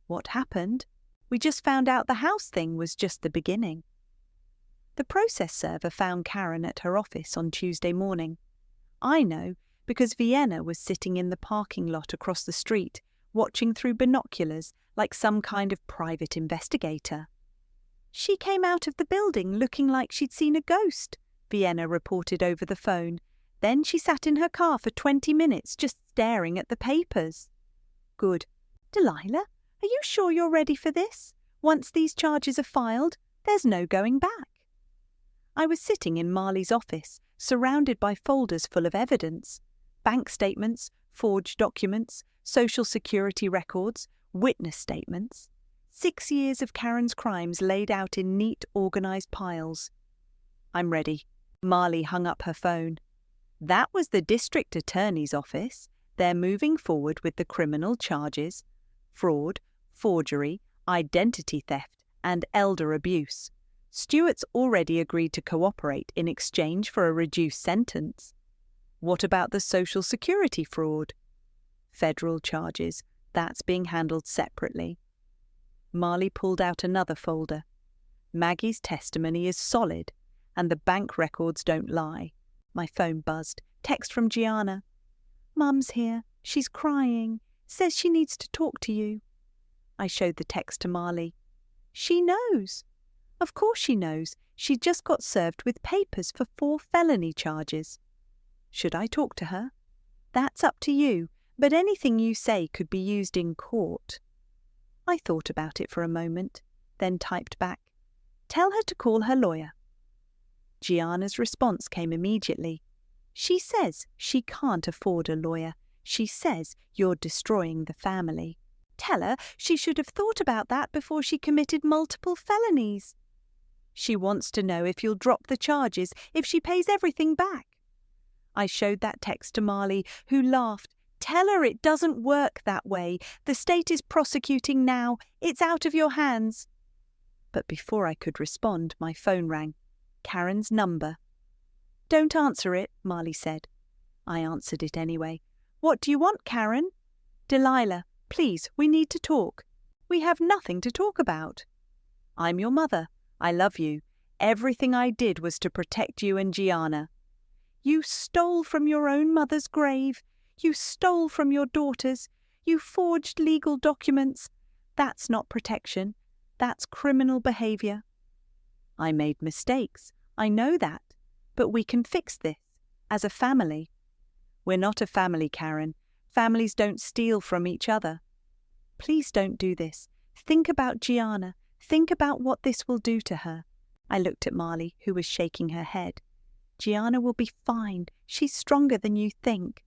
"What happened?" "We just found out the house thing was just the beginning." The process server found Karen at her office on Tuesday morning. I know because Vienna was sitting in the parking lot across the street, watching through binoculars like some kind of private investigator. "She came out of the building looking like she'd seen a ghost," Vienna reported over the phone. "Then she sat in her car for 20 minutes just staring at the papers." "Good. Delilah, are you sure you're ready for this? Once these charges are filed, there's no going back." I was sitting in Marley's office, surrounded by folders full of evidence. Bank statements, forged documents, social security records, witness statements. 6 years of Karen's crimes laid out in neat, organised piles. "I'm ready." Marley hung up her phone. "That was the district attorney's office. They're moving forward with the criminal charges: fraud, forgery, identity theft, and elder abuse. Stewart's already agreed to cooperate in exchange for a reduced sentence." "What about the Social Security fraud?" "Federal charges. That's being handled separately." Marley pulled out another folder. "Maggie's testimony is solid, and the bank records don't lie." My phone buzzed. Text from Gianna. "Mum's here. She's crying. Says she needs to talk to you." I showed the text to Marley. "She knows." "Of course she knows. She just got served with papers for 4 felony charges." "Should I talk to her?" "That's up to you, but anything you say could be used in court." I thought about it for a moment, then typed back, "Tell her to call her lawyer." Gianna's response came immediately. "She says she can't afford a lawyer. She says you're destroying the family. Tell her she should have thought about that before she committed multiple felonies. She wants to know if you'll drop the charges if she pays everything back." I showed that text to Marley, who laughed. "Tell her it doesn't work that way. The state is prosecuting now. It's out of your hands." But before I could respond, my phone rang. Karen's number. "Don't answer it," Marley said. I answered it anyway. "What do you want, Karen?" "Delilah, please, we need to talk." "We have nothing to talk about." "I'm your mother. I love you. Everything I did was to protect you and Gianna." "You stole from your own mother's grave. You stole from your daughters. You forged legal documents. That's not protection. That's criminal behaviour." "I made mistakes. I know that. But we can fix this. As a family." "We're not a family, Karen. Families don't steal from each other." "Please don't do this. Think about Gianna. Think about what this will do to her." I looked at Marley, who was shaking her head. "Gianna will be fine. She's stronger than you think."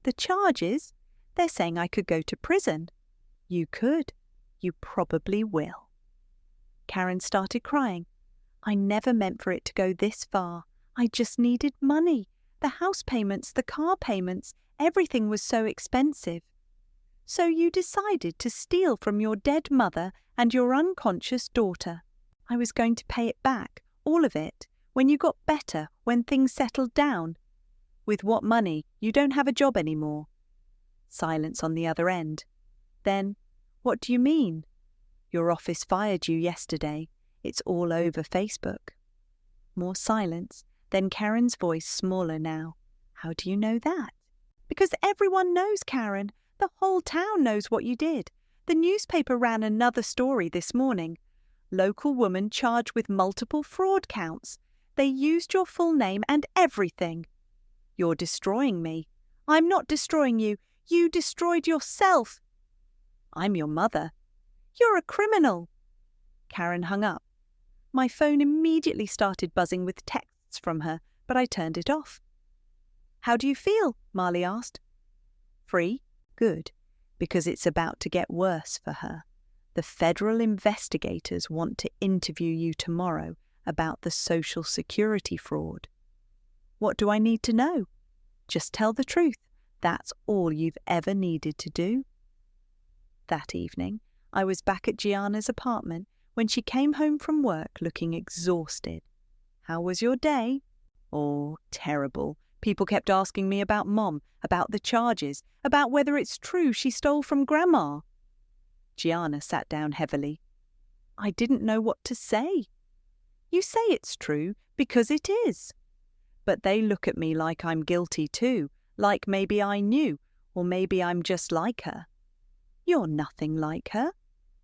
"The charges? They're saying I could go to prison." "You could. You probably will." Karen started crying. "I never meant for it to go this far. I just needed money. The house payments, the car payments, everything was so expensive." "So you decided to steal from your dead mother and your unconscious daughter." "I was going to pay it back, all of it, when you got better, when things settled down." "With what money? You don't have a job anymore." Silence on the other end. Then, "What do you mean?" "Your office fired you yesterday. It's all over Facebook." More silence, then Karen's voice smaller now. "How do you know that?" "Because everyone knows, Karen. The whole town knows what you did. The newspaper ran another story this morning. Local woman charged with multiple fraud counts. They used your full name and everything." You're destroying me. I'm not destroying you. You destroyed yourself. I'm your mother. You're a criminal. Karen hung up. My phone immediately started buzzing with texts from her, but I turned it off. How do you feel? Marley asked. Free? Good, because it's about to get worse for her. The federal investigators want to interview you tomorrow about the Social Security fraud. What do I need to know? Just tell the truth. That's all you've ever needed to do. That evening, I was back at Gianna's apartment when she came home from work looking exhausted. How was your day? Oh, terrible. People kept asking me about Mom, about the charges, about whether it's true she stole from Grandma. Gianna sat down heavily. I didn't know what to say. You say it's true because it is. But they look at me like I'm guilty too, like maybe I knew, or maybe I'm just like her. You're nothing like her.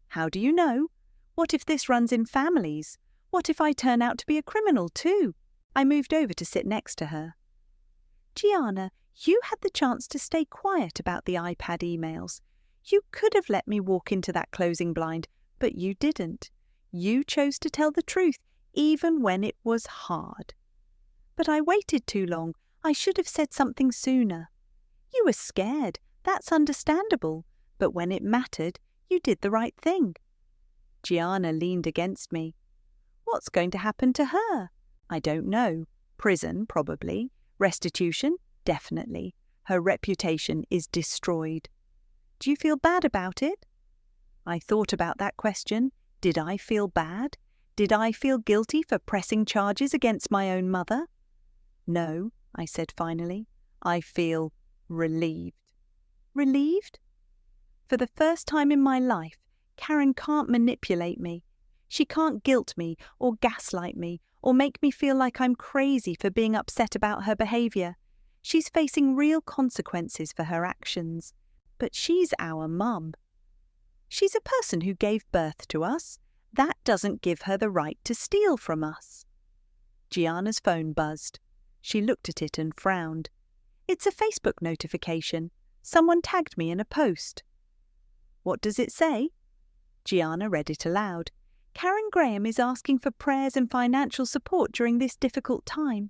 How do you know? What if this runs in families? What if I turn out to be a criminal too? I moved over to sit next to her. Gianna, you had the chance to stay quiet about the iPad emails. You could have let me walk into that closing blind, but you didn't. You chose to tell the truth, even when it was hard. But I waited too long. I should have said something sooner. You were scared. That's understandable. But when it mattered, you did the right thing. Gianna leaned against me. What's going to happen to her? I don't know. Prison, probably. Restitution? Definitely. Her reputation is destroyed. Do you feel bad about it? I thought about that question. Did I feel bad? Did I feel guilty for pressing charges against my own mother? No, I said finally. I feel relieved. Relieved? For the first time in my life, Karen can't manipulate me. She can't guilt me or gaslight me or make me feel like I'm crazy for being upset about her behaviour. She's facing real consequences for her actions. But she's our mum. She's a person who gave birth to us. That doesn't give her the right to steal from us. Gianna's phone buzzed. She looked at it and frowned. It's a Facebook notification. Someone tagged me in a post. What does it say? Gianna read it aloud. Karen Graham is asking for prayers and financial support during this difficult time.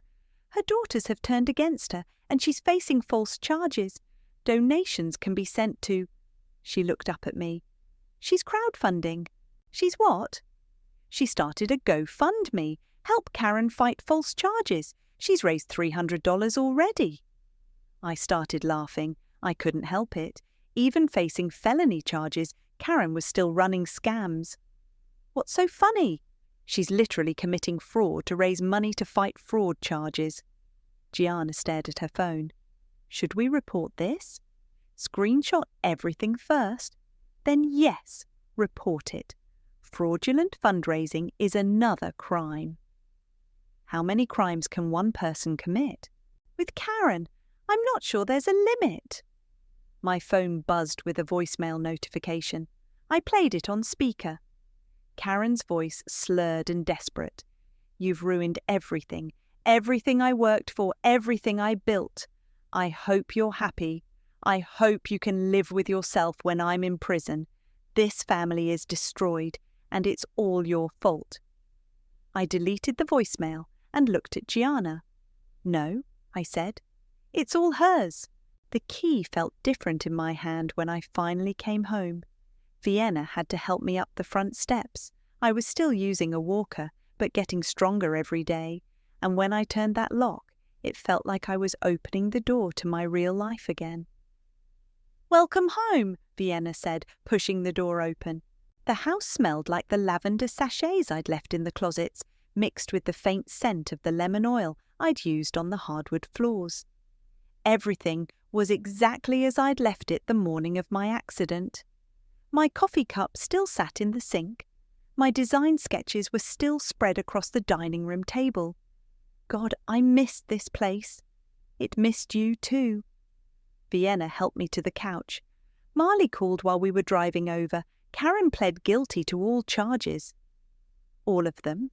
Her daughters have turned against her, and she's facing false charges. Donations can be sent to... She looked up at me. She's crowdfunding. She's what? She started a GoFundMe. Help Karen fight false charges. She's raised $300 already. I started laughing. I couldn't help it. Even facing felony charges, Karen was still running scams. What's so funny? She's literally committing fraud to raise money to fight fraud charges. Gianna stared at her phone. Should we report this? Screenshot everything first? Then yes, report it. Fraudulent fundraising is another crime. How many crimes can one person commit? With Karen, I'm not sure there's a limit. My phone buzzed with a voicemail notification. I played it on speaker. Karen's voice slurred and desperate. You've ruined everything. Everything I worked for, everything I built. I hope you're happy. I hope you can live with yourself when I'm in prison. This family is destroyed, and it's all your fault. I deleted the voicemail and looked at Gianna. No, I said. It's all hers. The key felt different in my hand when I finally came home. Vienna had to help me up the front steps. I was still using a walker, but getting stronger every day, and when I turned that lock, it felt like I was opening the door to my real life again. Welcome home, Vienna said, pushing the door open. The house smelled like the lavender sachets I'd left in the closets, mixed with the faint scent of the lemon oil I'd used on the hardwood floors. Everything was exactly as I'd left it the morning of my accident. My coffee cup still sat in the sink. My design sketches were still spread across the dining room table. God, I missed this place. It missed you too. Vienna helped me to the couch. Marley called while we were driving over. Karen pled guilty to all charges. All of them.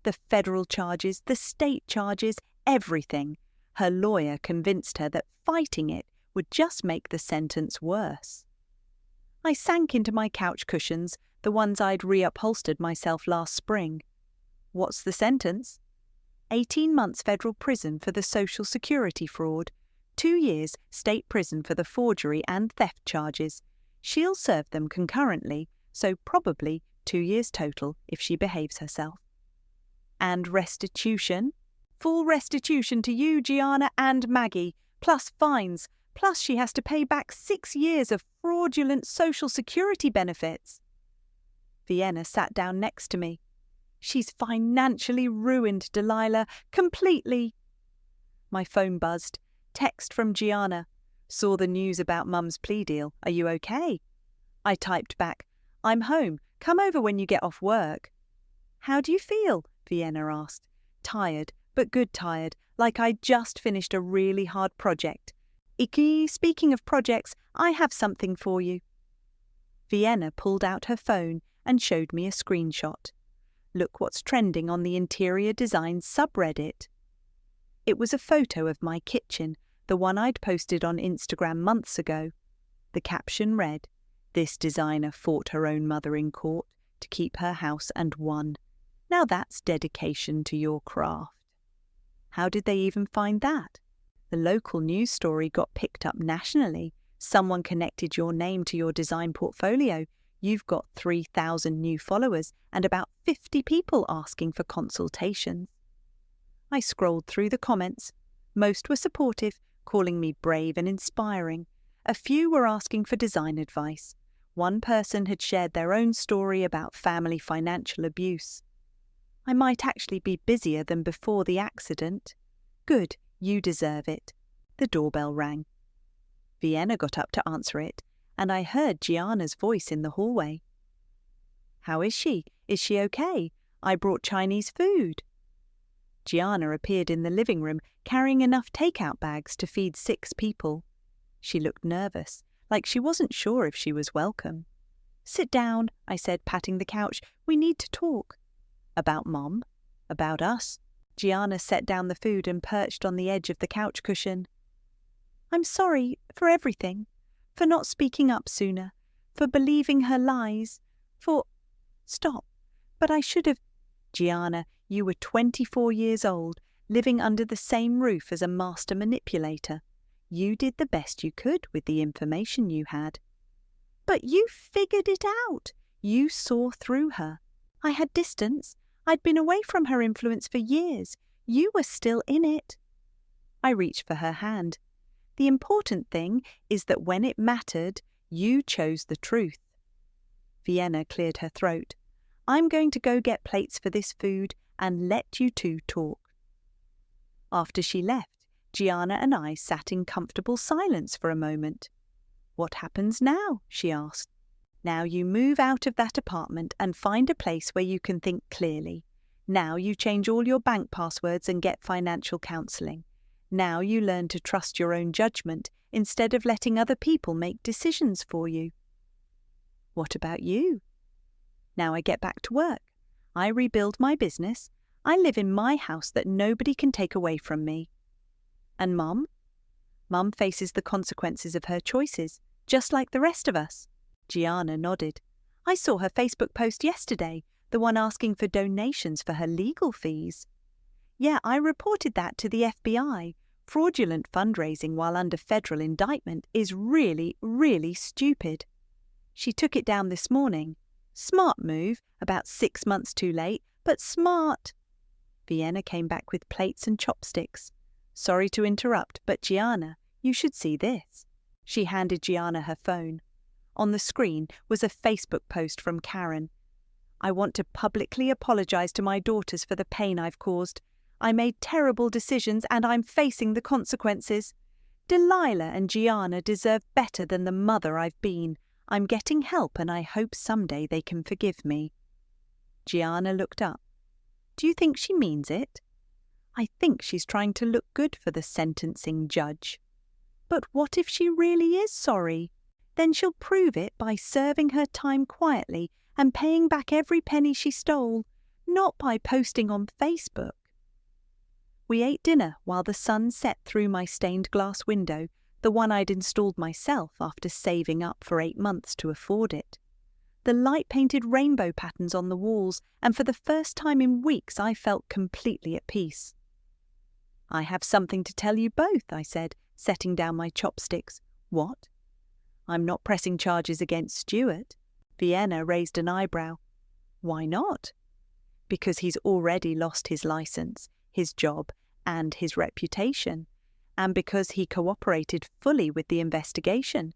The federal charges, the state charges, everything. Her lawyer convinced her that fighting it would just make the sentence worse. I sank into my couch cushions, the ones I'd reupholstered myself last spring. What's the sentence? 18 months federal prison for the Social Security fraud, 2 years state prison for the forgery and theft charges. She'll serve them concurrently, so probably 2 years total if she behaves herself. And restitution? Full restitution to you, Gianna, and Maggie, plus fines, plus she has to pay back 6 years of fraudulent Social Security benefits. Vienna sat down next to me. She's financially ruined, Delilah, completely. My phone buzzed. Text from Gianna. Saw the news about Mum's plea deal. Are you okay? I typed back, I'm home. Come over when you get off work. How do you feel? Vienna asked. Tired, but good tired, like I'd just finished a really hard project. Icky, speaking of projects, I have something for you. Vienna pulled out her phone and showed me a screenshot. Look what's trending on the interior design subreddit. It was a photo of my kitchen, the one I'd posted on Instagram months ago. The caption read, "This designer fought her own mother in court to keep her house and won. Now that's dedication to your craft." How did they even find that? The local news story got picked up nationally. Someone connected your name to your design portfolio. You've got 3,000 new followers and about 50 people asking for consultations. I scrolled through the comments. Most were supportive, calling me brave and inspiring. A few were asking for design advice. One person had shared their own story about family financial abuse. I might actually be busier than before the accident. Good, you deserve it. The doorbell rang. Vienna got up to answer it, and I heard Gianna's voice in the hallway. How is she? Is she okay? I brought Chinese food. Gianna appeared in the living room, carrying enough takeout bags to feed 6 people. She looked nervous, like she wasn't sure if she was welcome. Sit down, I said, patting the couch. We need to talk. About Mom? About us? Gianna set down the food and perched on the edge of the couch cushion. I'm sorry for everything. For not speaking up sooner, for believing her lies, for... Stop. But I should have... Gianna, you were 24 years old, living under the same roof as a master manipulator. You did the best you could with the information you had. But you figured it out. You saw through her. I had distance. I'd been away from her influence for years. You were still in it. I reached for her hand. The important thing is that when it mattered, you chose the truth. Vienna cleared her throat. I'm going to go get plates for this food and let you two talk. After she left, Gianna and I sat in comfortable silence for a moment. What happens now? She asked. Now you move out of that apartment and find a place where you can think clearly. Now you change all your bank passwords and get financial counselling. Now you learn to trust your own judgment instead of letting other people make decisions for you. What about you? Now I get back to work. I rebuild my business. I live in my house that nobody can take away from me. And Mum? Mum faces the consequences of her choices, just like the rest of us. Gianna nodded. I saw her Facebook post yesterday, the one asking for donations for her legal fees. Yeah, I reported that to the FBI. Fraudulent fundraising while under federal indictment is really, really stupid. She took it down this morning. Smart move, about 6 months too late, but smart. Vienna came back with plates and chopsticks. Sorry to interrupt, but Gianna, you should see this. She handed Gianna her phone. On the screen was a Facebook post from Karen. I want to publicly apologize to my daughters for the pain I've caused. I made terrible decisions and I'm facing the consequences. Delilah and Gianna deserve better than the mother I've been. I'm getting help and I hope someday they can forgive me. Gianna looked up. Do you think she means it? I think she's trying to look good for the sentencing judge. But what if she really is sorry? Then she'll prove it by serving her time quietly and paying back every penny she stole, not by posting on Facebook. We ate dinner while the sun set through my stained glass window, the one I'd installed myself after saving up for 8 months to afford it. The light-painted rainbow patterns on the walls, and for the first time in weeks I felt completely at peace. "I have something to tell you both," I said, setting down my chopsticks. "What?" "I'm not pressing charges against Stuart." Vienna raised an eyebrow. "Why not?" "Because he's already lost his license, his job, and his reputation, and because he cooperated fully with the investigation.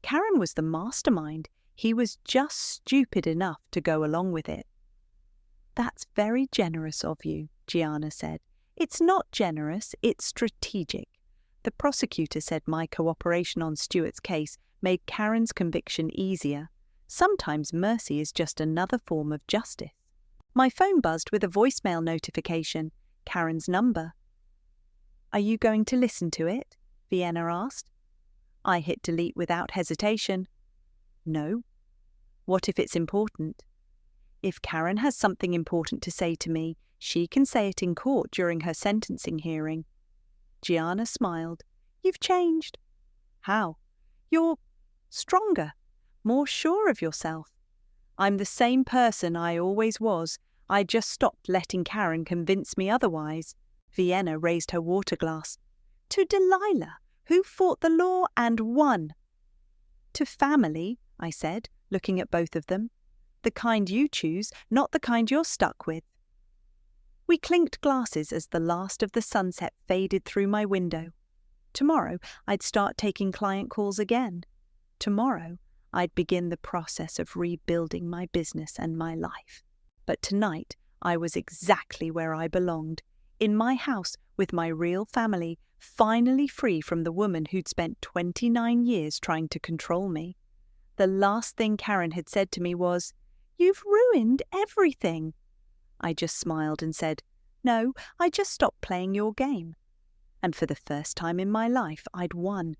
Karen was the mastermind. He was just stupid enough to go along with it." "That's very generous of you," Gianna said. "It's not generous, it's strategic. The prosecutor said my cooperation on Stuart's case made Karen's conviction easier. Sometimes mercy is just another form of justice." My phone buzzed with a voicemail notification, Karen's number. "Are you going to listen to it?" Vienna asked. I hit delete without hesitation. "No." "What if it's important?" "If Karen has something important to say to me, she can say it in court during her sentencing hearing." Gianna smiled. "You've changed." "How?" "You're stronger, more sure of yourself." "I'm the same person I always was. I just stopped letting Karen convince me otherwise." Vienna raised her water glass. "To Delilah, who fought the law and won." "To family," I said, looking at both of them. "The kind you choose, not the kind you're stuck with." We clinked glasses as the last of the sunset faded through my window. Tomorrow I'd start taking client calls again. Tomorrow I'd begin the process of rebuilding my business and my life. But tonight I was exactly where I belonged, in my house with my real family, finally free from the woman who'd spent 29 years trying to control me. The last thing Karen had said to me was, "You've ruined everything." I just smiled and said, "No, I just stopped playing your game." And for the first time in my life, I'd won.